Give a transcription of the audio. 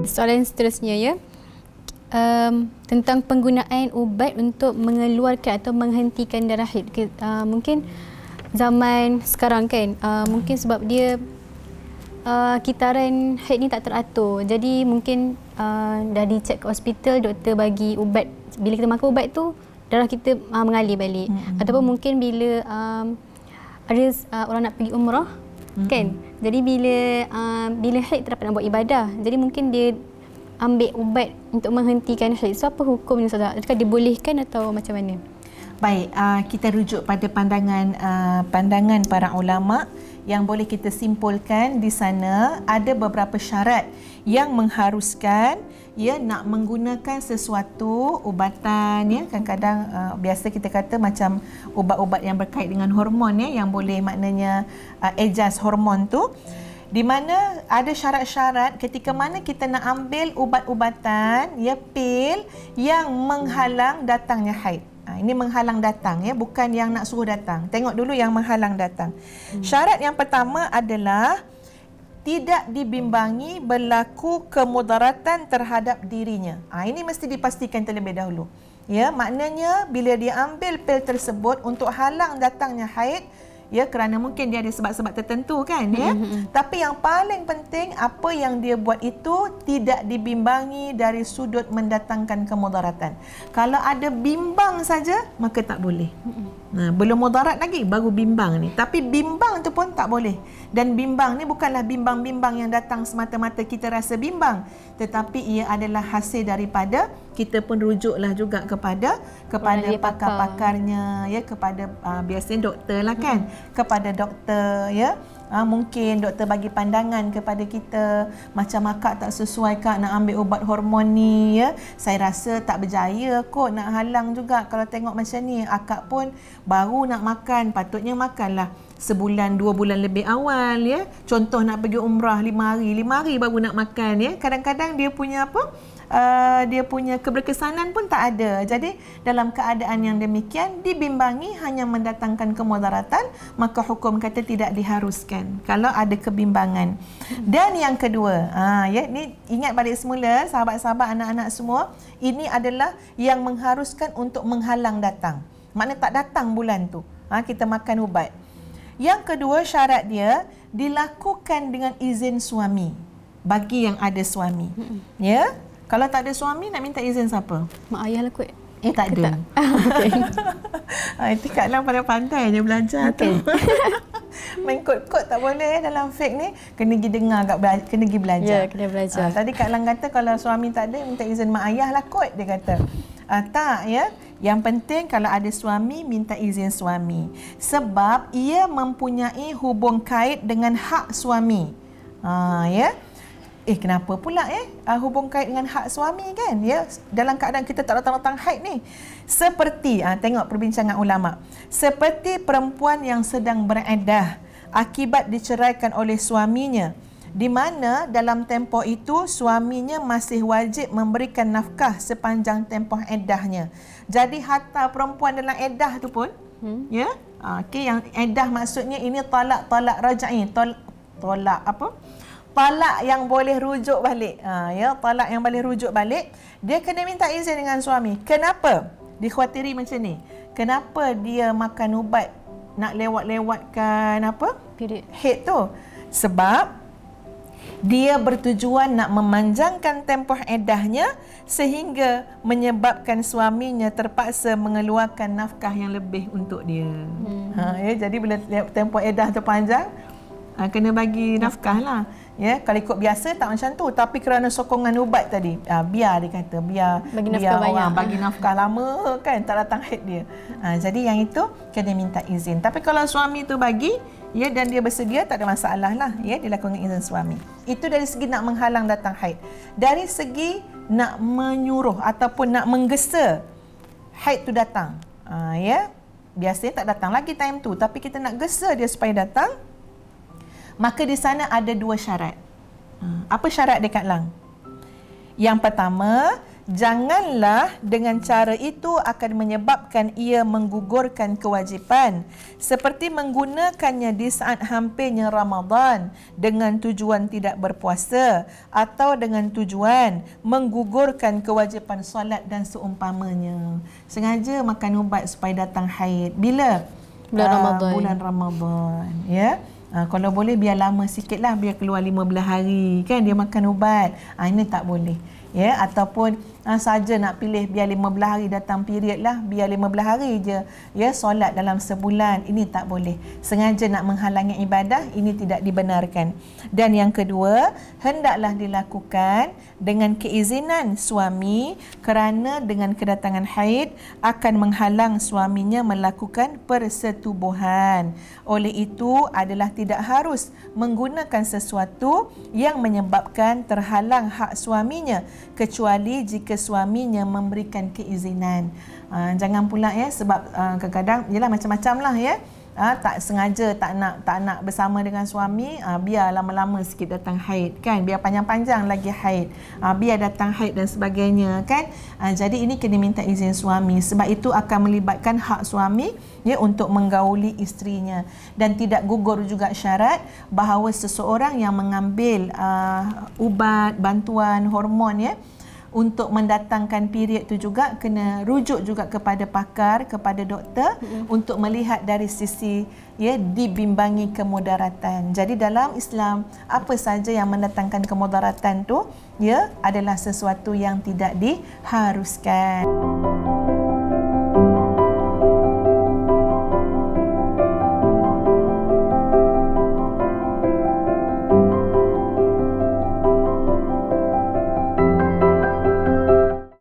Soalan seterusnya ya. Tentang penggunaan ubat untuk mengeluarkan atau menghentikan darah haid. Mungkin zaman sekarang kan, mungkin sebab dia kitaran haid ni tak teratur. Jadi mungkin dah dicek ke hospital, doktor bagi ubat. Bila kita makan ubat tu, darah kita mengalir balik. Ataupun mungkin bila ada orang nak pergi umrah, kan? Jadi bila haid tak dapat nak buat ibadah. Jadi mungkin dia ambil ubat untuk menghentikan haid. So apa hukumnya Ustazah? Adakah dibolehkan atau macam mana? Baik, kita rujuk pada pandangan para ulama yang boleh kita simpulkan di sana ada beberapa syarat yang mengharuskan nak menggunakan sesuatu ubatan ya. Kadang-kadang biasa kita kata macam ubat-ubat yang berkait dengan hormon ya, yang boleh maknanya adjust hormon tu, di mana ada syarat-syarat ketika mana kita nak ambil ubat-ubatan ya, pil yang menghalang datangnya haid. Ini menghalang datang ya, bukan yang nak suruh datang. Tengok dulu yang menghalang datang. Syarat yang pertama adalah tidak dibimbangi berlaku kemudaratan terhadap dirinya. Ini mesti dipastikan terlebih dahulu. Ya, maknanya bila dia ambil pil tersebut untuk halang datangnya haid, ya, kerana mungkin dia ada sebab-sebab tertentu kan ya. Tapi yang paling penting, apa yang dia buat itu tidak dibimbangi dari sudut mendatangkan kemudaratan. Kalau ada bimbang saja, maka tak boleh. Belum mudarat lagi, baru bimbang ni. Tapi bimbang tu pun tak boleh. Dan bimbang ni bukanlah bimbang-bimbang yang datang semata-mata kita rasa bimbang, tetapi ia adalah hasil daripada kita pun rujuklah juga kepada pakar-pakarnya ya, kepada biasanya doktor lah kan, kepada doktor ya. Mungkin doktor bagi pandangan kepada kita, macam akak tak sesuai kak nak ambil ubat hormon ni ya. Saya rasa tak berjaya kot nak halang juga. Kalau tengok macam ni, akak pun baru nak makan, patutnya makanlah sebulan 2 bulan lebih awal ya. Contoh nak pergi umrah 5 hari baru nak makan ya. Kadang-kadang dia punya dia punya keberkesanan pun tak ada. Jadi dalam keadaan yang demikian, dibimbangi hanya mendatangkan kemudaratan, maka hukum kata tidak diharuskan kalau ada kebimbangan. Dan yang kedua, ya, ni ingat balik semula sahabat-sahabat, anak-anak semua, ini adalah yang mengharuskan untuk menghalang datang. Maknanya tak datang bulan tu, kita makan ubat. Yang kedua, syarat dia dilakukan dengan izin suami, bagi yang ada suami. Ya. Kalau tak ada suami, nak minta izin siapa? Mak ayah lah kot. Tak ada. Itu Kak Lang pada pandai je belajar tu. Main kod-kod tak boleh dalam fake ni. Kena pergi dengar, kena pergi belajar. Ya, kena belajar. Tadi Kak Lang kata kalau suami tak ada, minta izin mak ayah lah kot, dia kata. Tak ya. Yang penting kalau ada suami, minta izin suami. Sebab ia mempunyai hubung kait dengan hak suami. Ya. Kenapa pula hubung kait dengan hak suami kan ya, dalam keadaan kita tak datang-datang haid ni. Seperti tengok perbincangan ulama, seperti perempuan yang sedang beriddah akibat diceraikan oleh suaminya, di mana dalam tempoh itu suaminya masih wajib memberikan nafkah sepanjang tempoh iddahnya. Jadi harta perempuan dalam iddah tu pun ya, yang iddah maksudnya ini talak raj'i, talak apa? Talak yang boleh rujuk balik. Ya, talak yang boleh rujuk balik, dia kena minta izin dengan suami. Kenapa? Dikhawatiri macam ni. Kenapa dia makan ubat nak lewat-lewatkan period haid tu? Sebab dia bertujuan nak memanjangkan tempoh iddahnya sehingga menyebabkan suaminya terpaksa mengeluarkan nafkah yang lebih untuk dia. Ya, jadi bila tempoh iddah tu panjang, kena bagi nafkah lah. Ya, kalau ikut biasa tak macam tu, tapi kerana sokongan ubat tadi, biar dia kata, biar orang bagi nafkah lama kan, tak datang haid dia. Jadi yang itu kena minta izin. Tapi kalau suami tu bagi ya dan dia bersedia, tak ada masalah lah ya, dilakukan izin suami. Itu dari segi nak menghalang datang haid. Dari segi nak menyuruh ataupun nak menggesa haid tu datang, ya, biasanya tak datang lagi time tu, tapi kita nak gesa dia supaya datang, maka di sana ada 2 syarat. Apa syarat dia Kak Lang? Yang pertama, janganlah dengan cara itu akan menyebabkan ia menggugurkan kewajipan seperti menggunakannya di saat hampirnya Ramadan dengan tujuan tidak berpuasa atau dengan tujuan menggugurkan kewajipan solat dan seumpamanya. Sengaja makan ubat supaya datang haid. Bila? Bulan Ramadan. Bulan Ramadan, ya. Kalau boleh biar lama sikitlah, biar keluar 15 hari kan dia makan ubat. Ini tak boleh. Ya, ataupun saja nak pilih biar 15 hari datang period lah, biar 15 hari je ya solat dalam sebulan, ini tak boleh. Sengaja nak menghalangi ibadah, ini tidak dibenarkan. Dan yang kedua, hendaklah dilakukan dengan keizinan suami kerana dengan kedatangan haid akan menghalang suaminya melakukan persetubuhan. Oleh itu adalah tidak harus menggunakan sesuatu yang menyebabkan terhalang hak suaminya kecuali jika suaminya memberikan keizinan. Jangan pula ya, sebab kadang-kadang yalah macam-macam lah ya. Tak sengaja tak nak bersama dengan suami, biar lama-lama sikit datang haid kan, biar panjang-panjang lagi haid, biar datang haid dan sebagainya kan. Jadi ini kena minta izin suami, sebab itu akan melibatkan hak suami ya untuk menggauli isterinya. Dan tidak gugur juga syarat bahawa seseorang yang mengambil ubat, bantuan hormon ya untuk mendatangkan period tu juga kena rujuk juga kepada pakar, kepada doktor untuk melihat dari sisi ya dibimbangi kemudaratan. Jadi dalam Islam apa saja yang mendatangkan kemudaratan tu ya adalah sesuatu yang tidak diharuskan.